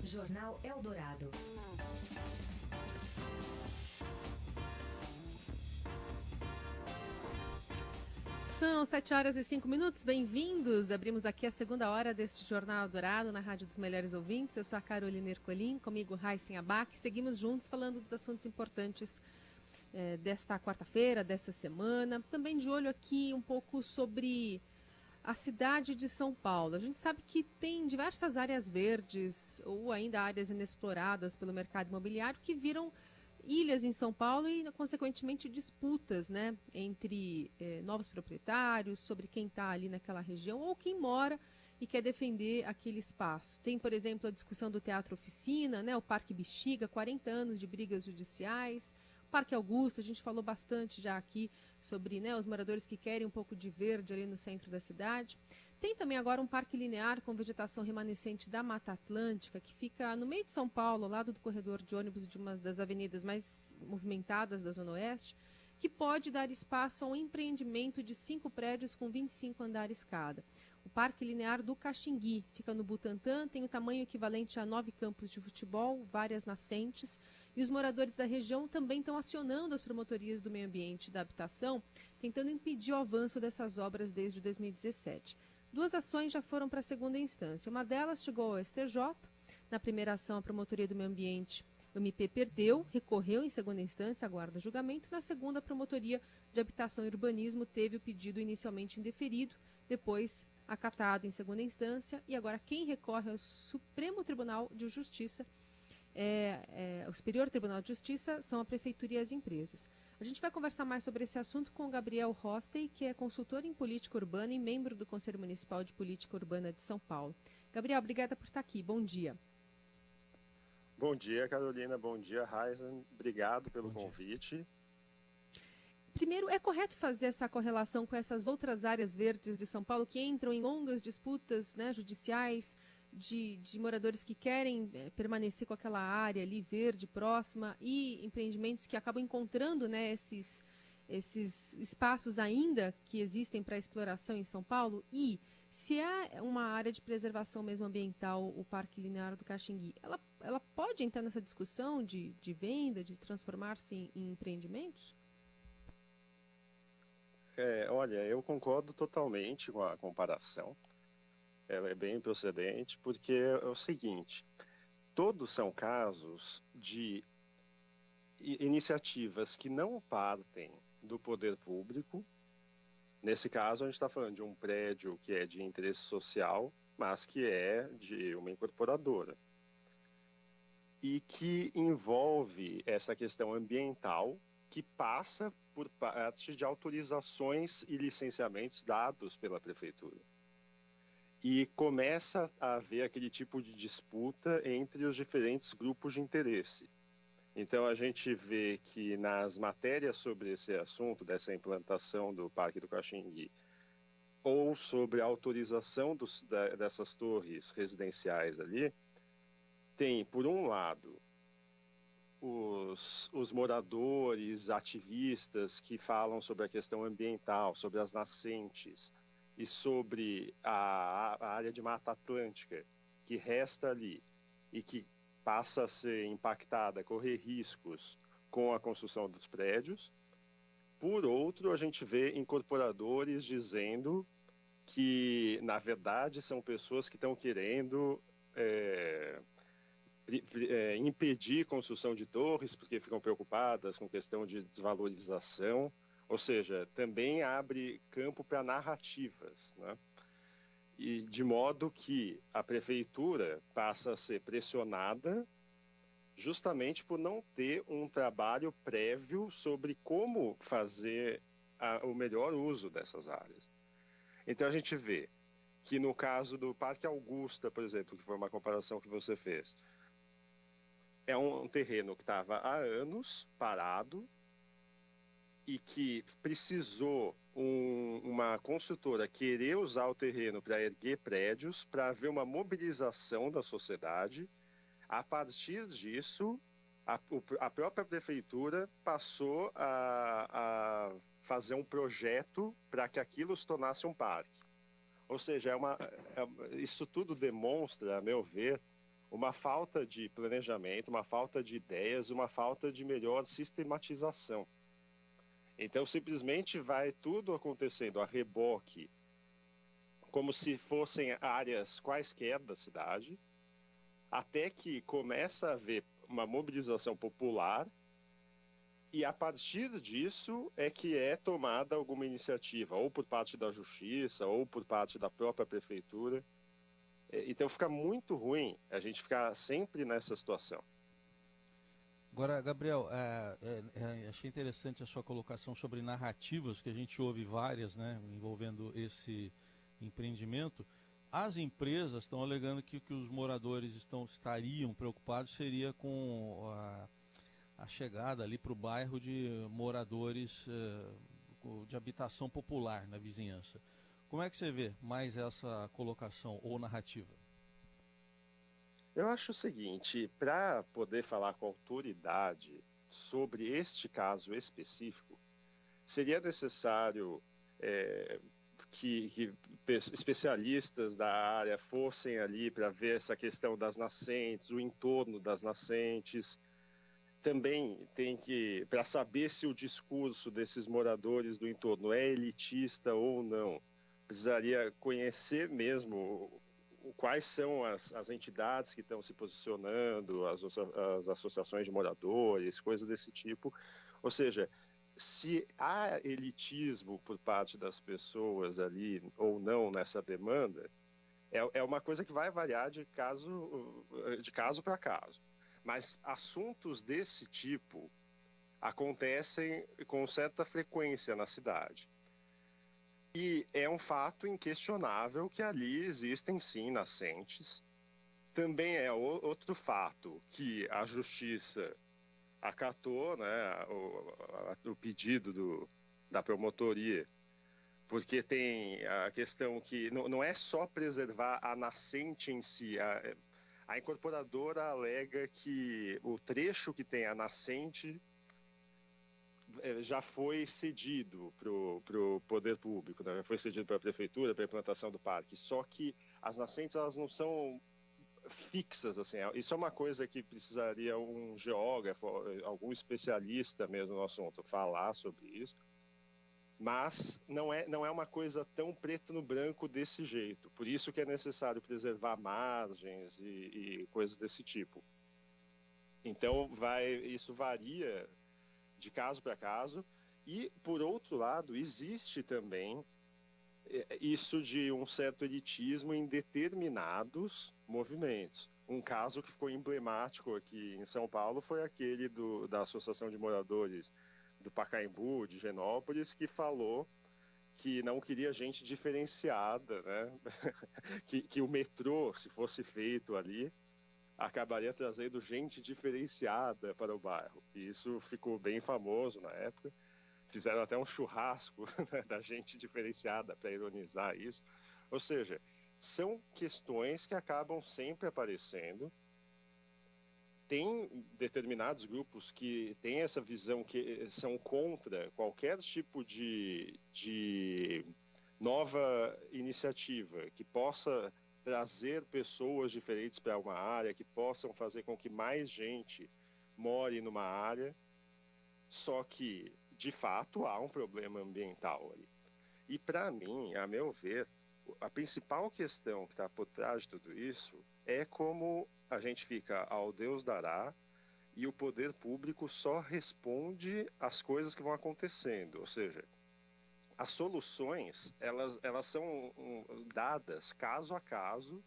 Jornal Eldorado. São 7h05. Bem-vindos. Abrimos aqui a segunda hora deste Jornal Eldorado na Rádio dos Melhores Ouvintes. Eu sou a Carolina Ercolim, comigo Raíssen Abac. Seguimos juntos falando dos assuntos importantes desta quarta-feira, dessa semana. Também de olho aqui um pouco sobre a cidade de São Paulo. A gente sabe que tem diversas áreas verdes ou ainda áreas inexploradas pelo mercado imobiliário que viram ilhas em São Paulo e, consequentemente, disputas, né, entre novos proprietários sobre quem está ali naquela região ou quem mora e quer defender aquele espaço. Tem, por exemplo, a discussão do Teatro Oficina, né, o Parque Bexiga, 40 anos de brigas judiciais. Parque Augusta, a gente falou bastante já aqui sobre, né, os moradores que querem um pouco de verde ali no centro da cidade. Tem também agora um parque linear com vegetação remanescente da Mata Atlântica, que fica no meio de São Paulo, ao lado do corredor de ônibus de uma das avenidas mais movimentadas da Zona Oeste, que pode dar espaço a um empreendimento de 5 prédios com 25 andares cada. O Parque Linear do Caxingui fica no Butantã, tem o tamanho equivalente a 9 campos de futebol, várias nascentes, e os moradores da região também estão acionando as promotorias do meio ambiente e da habitação, tentando impedir o avanço dessas obras desde 2017. 2 ações já foram para a segunda instância. Uma delas chegou ao STJ. Na primeira ação, a Promotoria do Meio Ambiente, o MP, perdeu, recorreu em segunda instância, aguarda julgamento. Na segunda, a Promotoria de Habitação e Urbanismo teve o pedido inicialmente indeferido, depois acatado em segunda instância, e agora quem recorre ao Supremo Tribunal de Justiça, o Superior Tribunal de Justiça, são a Prefeitura e as empresas. A gente vai conversar mais sobre esse assunto com o Gabriel Rostey, que é consultor em política urbana e membro do Conselho Municipal de Política Urbana de São Paulo. Gabriel, obrigada por estar aqui. Bom dia. Bom dia, Carolina. Bom dia, Raíssen. Obrigado pelo convite. Primeiro, é correto fazer essa correlação com essas outras áreas verdes de São Paulo que entram em longas disputas, né, judiciais de moradores que querem permanecer com aquela área ali verde próxima e empreendimentos que acabam encontrando, né, esses espaços ainda que existem para exploração em São Paulo? E se é uma área de preservação mesmo ambiental, o Parque Linear do Caxingui, ela pode entrar nessa discussão de venda, de transformar-se em empreendimentos? Olha, eu concordo totalmente com a comparação. Ela é bem procedente, porque é o seguinte: todos são casos de iniciativas que não partem do poder público. Nesse caso, a gente está falando de um prédio que é de interesse social, mas que é de uma incorporadora. E que envolve essa questão ambiental, que passa por parte de autorizações e licenciamentos dados pela prefeitura. E começa a haver aquele tipo de disputa entre os diferentes grupos de interesse. Então a gente vê que nas matérias sobre esse assunto, dessa implantação do Parque do Caxingui, ou sobre a autorização dessas torres residenciais ali, tem, por um lado, os moradores, ativistas que falam sobre a questão ambiental, sobre as nascentes e sobre a área de Mata Atlântica que resta ali e que passa a ser impactada, correr riscos com a construção dos prédios. Por outro, a gente vê incorporadores dizendo que, na verdade, são pessoas que estão querendo impedir construção de torres porque ficam preocupadas com questão de desvalorização, ou seja, também abre campo para narrativas, né? E de modo que a prefeitura passa a ser pressionada justamente por não ter um trabalho prévio sobre como fazer o melhor uso dessas áreas. Então a gente vê que no caso do Parque Augusta, por exemplo, que foi uma comparação que você fez, é um terreno que estava há anos parado e que precisou uma construtora querer usar o terreno para erguer prédios, para haver uma mobilização da sociedade. A partir disso, a própria prefeitura passou a fazer um projeto para que aquilo se tornasse um parque. Ou seja, isso tudo demonstra, a meu ver, uma falta de planejamento, uma falta de ideias, uma falta de melhor sistematização. Então, simplesmente vai tudo acontecendo a reboque, como se fossem áreas quaisquer da cidade, até que começa a haver uma mobilização popular, e a partir disso é que é tomada alguma iniciativa, ou por parte da justiça, ou por parte da própria prefeitura. Então fica muito ruim a gente ficar sempre nessa situação. Agora, Gabriel, achei interessante a sua colocação sobre narrativas, que a gente ouve várias, né, envolvendo esse empreendimento. As empresas estão alegando que o que os moradores estariam preocupados seria com a chegada ali para o bairro de moradores de habitação popular na vizinhança. Como é que você vê mais essa colocação ou narrativa? Eu acho o seguinte, para poder falar com autoridade sobre este caso específico, seria necessário que especialistas da área fossem ali para ver essa questão das nascentes, o entorno das nascentes. Também tem que, para saber se o discurso desses moradores do entorno é elitista ou não, precisaria conhecer mesmo quais são as entidades que estão se posicionando, as associações de moradores, coisas desse tipo. Ou seja, se há elitismo por parte das pessoas ali ou não nessa demanda, é uma coisa que vai variar de caso para caso. Mas assuntos desse tipo acontecem com certa frequência na cidade. E é um fato inquestionável que ali existem, sim, nascentes. Também é outro fato que a justiça acatou, né, o pedido da promotoria, porque tem a questão que não é só preservar a nascente em si. A incorporadora alega que o trecho que tem a nascente já foi cedido para o poder público, né? Foi cedido para a prefeitura, para a implantação do parque. Só que as nascentes, elas não são fixas, assim. Isso é uma coisa que precisaria um geógrafo, algum especialista mesmo no assunto, falar sobre isso. Mas não é uma coisa tão preto no branco desse jeito. Por isso que é necessário preservar margens e coisas desse tipo. Então, isso varia de caso para caso. E, por outro lado, existe também isso de um certo elitismo em determinados movimentos. Um caso que ficou emblemático aqui em São Paulo foi aquele da Associação de Moradores do Pacaembu, de Genópolis, que falou que não queria gente diferenciada, né? que o metrô, se fosse feito ali, acabaria trazendo gente diferenciada para o bairro. E isso ficou bem famoso na época. Fizeram até um churrasco, né, da gente diferenciada para ironizar isso. Ou seja, são questões que acabam sempre aparecendo. Tem determinados grupos que têm essa visão, que são contra qualquer tipo de nova iniciativa que possa trazer pessoas diferentes para uma área, que possam fazer com que mais gente more numa área. Só que, de fato, há um problema ambiental ali. E, para mim, a meu ver, a principal questão que está por trás de tudo isso é como a gente fica ao Deus dará e o poder público só responde às coisas que vão acontecendo. Ou seja, as soluções, elas são dadas caso a caso.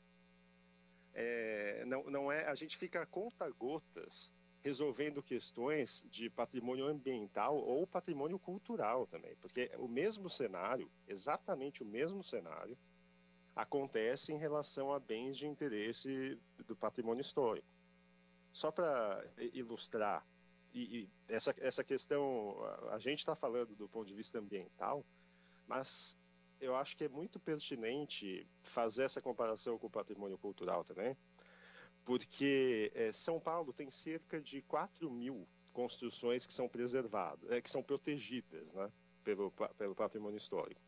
Não é, a gente fica a conta-gotas resolvendo questões de patrimônio ambiental ou patrimônio cultural também, porque o mesmo cenário, exatamente o mesmo cenário, acontece em relação a bens de interesse do patrimônio histórico. Só para ilustrar, e essa questão, a gente está falando do ponto de vista ambiental, mas eu acho que é muito pertinente fazer essa comparação com o patrimônio cultural também, porque São Paulo tem cerca de 4.000 construções que são preservadas, que são protegidas, né, pelo patrimônio histórico.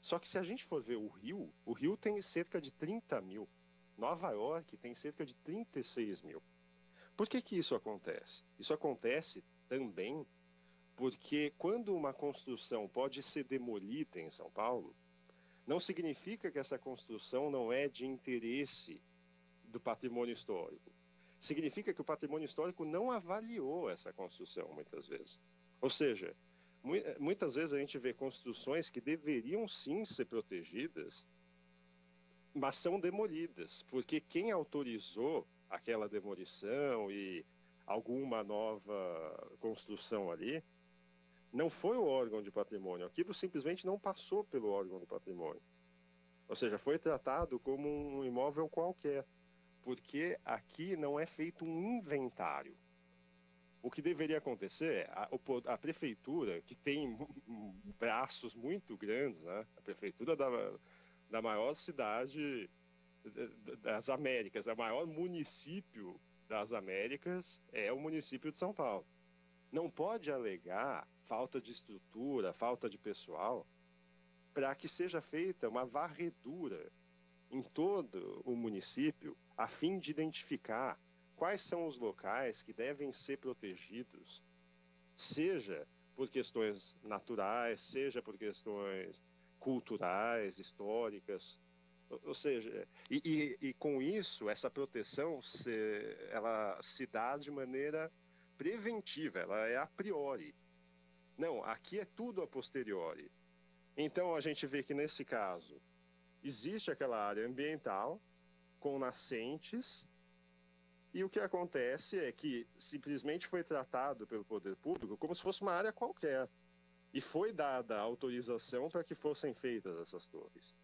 Só que se a gente for ver o Rio tem cerca de 30.000. Nova York tem cerca de 36 mil. Por que isso acontece? Isso acontece também porque quando uma construção pode ser demolida em São Paulo, não significa que essa construção não é de interesse do patrimônio histórico. Significa que o patrimônio histórico não avaliou essa construção, muitas vezes. Ou seja, muitas vezes a gente vê construções que deveriam sim ser protegidas, mas são demolidas, porque quem autorizou aquela demolição e alguma nova construção ali, não foi o órgão de patrimônio. Aquilo simplesmente não passou pelo órgão do patrimônio. Ou seja, foi tratado como um imóvel qualquer, porque aqui não é feito um inventário. O que deveria acontecer é a prefeitura, que tem braços muito grandes, né? A prefeitura da maior cidade das Américas, o maior município das Américas é o município de São Paulo. Não pode alegar falta de estrutura, falta de pessoal, para que seja feita uma varredura em todo o município, a fim de identificar quais são os locais que devem ser protegidos, seja por questões naturais, seja por questões culturais, históricas. Ou seja, e com isso, essa proteção ela se dá de maneira preventiva, ela é a priori. Não, aqui é tudo a posteriori. Então, a gente vê que, nesse caso, existe aquela área ambiental com nascentes e o que acontece é que simplesmente foi tratado pelo poder público como se fosse uma área qualquer e foi dada autorização para que fossem feitas essas torres.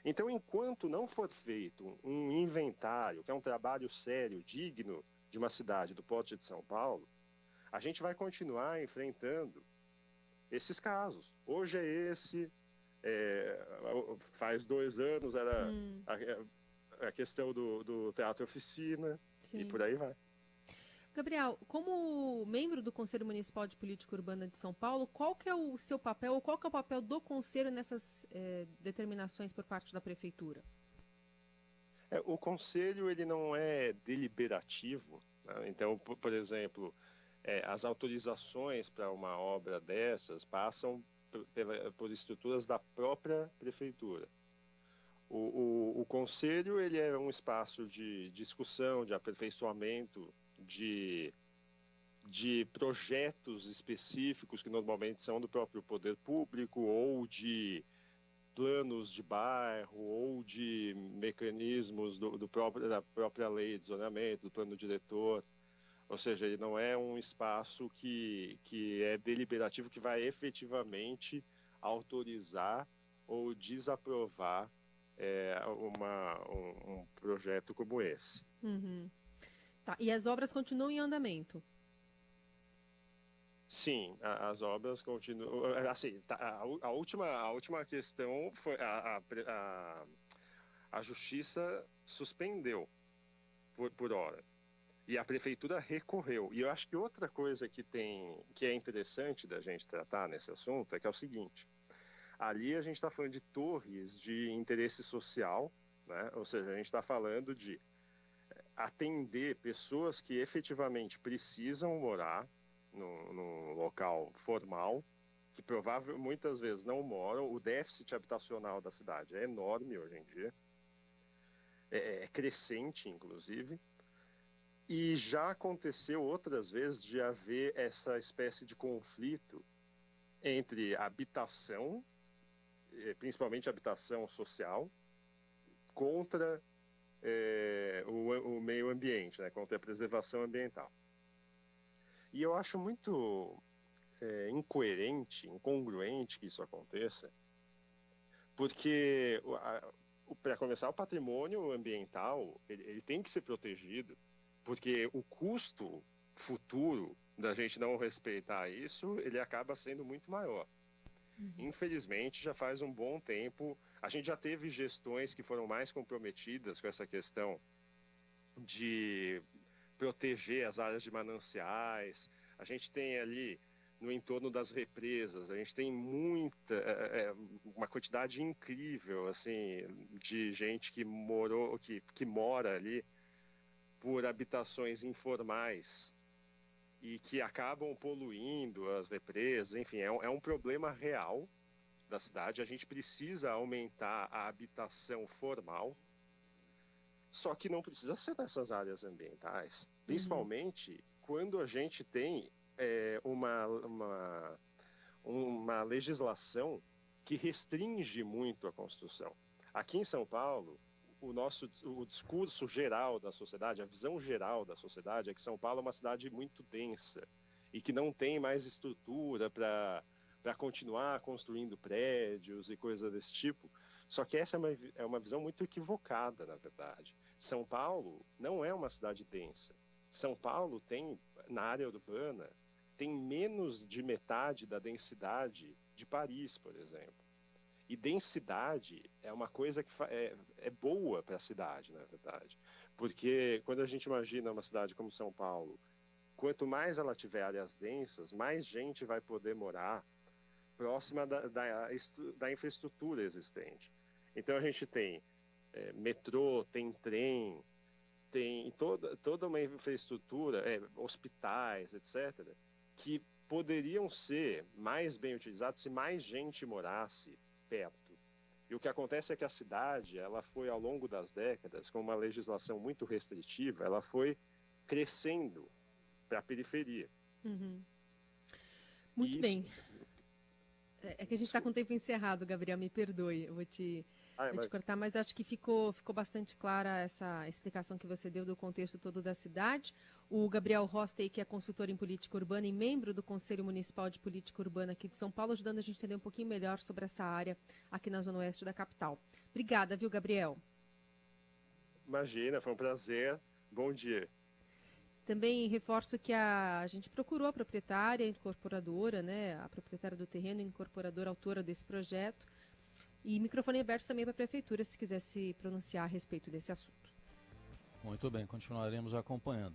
Então, enquanto não for feito um inventário, que é um trabalho sério, digno de uma cidade do porte de São Paulo, a gente vai continuar enfrentando esses casos. Hoje é esse, faz 2 anos era a questão do Teatro Oficina. Sim. E por aí vai. Gabriel, como membro do Conselho Municipal de Política Urbana de São Paulo, qual que é o seu papel, ou qual que é o papel do Conselho nessas determinações por parte da Prefeitura? O Conselho ele não é deliberativo, né? Então, por exemplo, as autorizações para uma obra dessas passam por estruturas da própria Prefeitura. O Conselho ele é um espaço de discussão, de aperfeiçoamento, de projetos específicos que normalmente são do próprio poder público ou de planos de bairro ou de mecanismos da própria lei de zoneamento, do plano diretor. Ou seja, ele não é um espaço que é deliberativo, que vai efetivamente autorizar ou desaprovar um projeto como esse. Uhum. Tá. E as obras continuam em andamento? Sim, as obras continuam. Assim, a última questão foi a Justiça suspendeu por hora. E a Prefeitura recorreu. E eu acho que outra coisa que é interessante da gente tratar nesse assunto é que é o seguinte: ali a gente está falando de torres de interesse social, né? Ou seja, a gente está falando de atender pessoas que efetivamente precisam morar no local formal, que provavelmente muitas vezes não moram. O déficit habitacional da cidade é enorme hoje em dia, é crescente, inclusive. E já aconteceu outras vezes de haver essa espécie de conflito entre habitação, principalmente habitação social, contra o meio ambiente, né, contra a preservação ambiental. E eu acho muito incoerente, incongruente que isso aconteça, porque, para começar, o patrimônio ambiental ele tem que ser protegido, porque o custo futuro da gente não respeitar isso, ele acaba sendo muito maior. Infelizmente, já faz um bom tempo, a gente já teve gestões que foram mais comprometidas com essa questão de proteger as áreas de mananciais. A gente tem ali no entorno das represas. A gente tem uma quantidade incrível assim, de gente que mora ali por habitações informais e que acabam poluindo as represas. Enfim, é um problema real da cidade. A gente precisa aumentar a habitação formal, só que não precisa ser nessas áreas ambientais, principalmente quando a gente tem uma legislação que restringe muito a construção. Aqui em São Paulo, o discurso geral da sociedade, a visão geral da sociedade é que São Paulo é uma cidade muito densa e que não tem mais estrutura para continuar construindo prédios e coisas desse tipo. Só que essa é uma visão muito equivocada, na verdade. São Paulo não é uma cidade densa. São Paulo tem, na área urbana, tem menos de metade da densidade de Paris, por exemplo. E densidade é uma coisa que é boa para a cidade, na verdade. Porque quando a gente imagina uma cidade como São Paulo, quanto mais ela tiver áreas densas, mais gente vai poder morar próxima da infraestrutura existente. Então a gente tem metrô, tem trem, tem toda uma infraestrutura, hospitais, etc., que poderiam ser mais bem utilizados se mais gente morasse perto. E o que acontece é que a cidade, ela foi ao longo das décadas, com uma legislação muito restritiva, ela foi crescendo para a periferia. Muito bem. É que a gente está com o tempo encerrado, Gabriel, me perdoe, eu vou te cortar, mas acho que ficou bastante clara essa explicação que você deu do contexto todo da cidade. O Gabriel Rostey, que é consultor em política urbana e membro do Conselho Municipal de Política Urbana aqui de São Paulo, ajudando a gente a entender um pouquinho melhor sobre essa área aqui na Zona Oeste da capital. Obrigada, viu, Gabriel? Imagina, foi um prazer. Bom dia. Também reforço que a gente procurou a proprietária, a incorporadora, né, a proprietária do terreno, a incorporadora, autora desse projeto. E microfone aberto também para a Prefeitura, se quiser se pronunciar a respeito desse assunto. Muito bem, continuaremos acompanhando.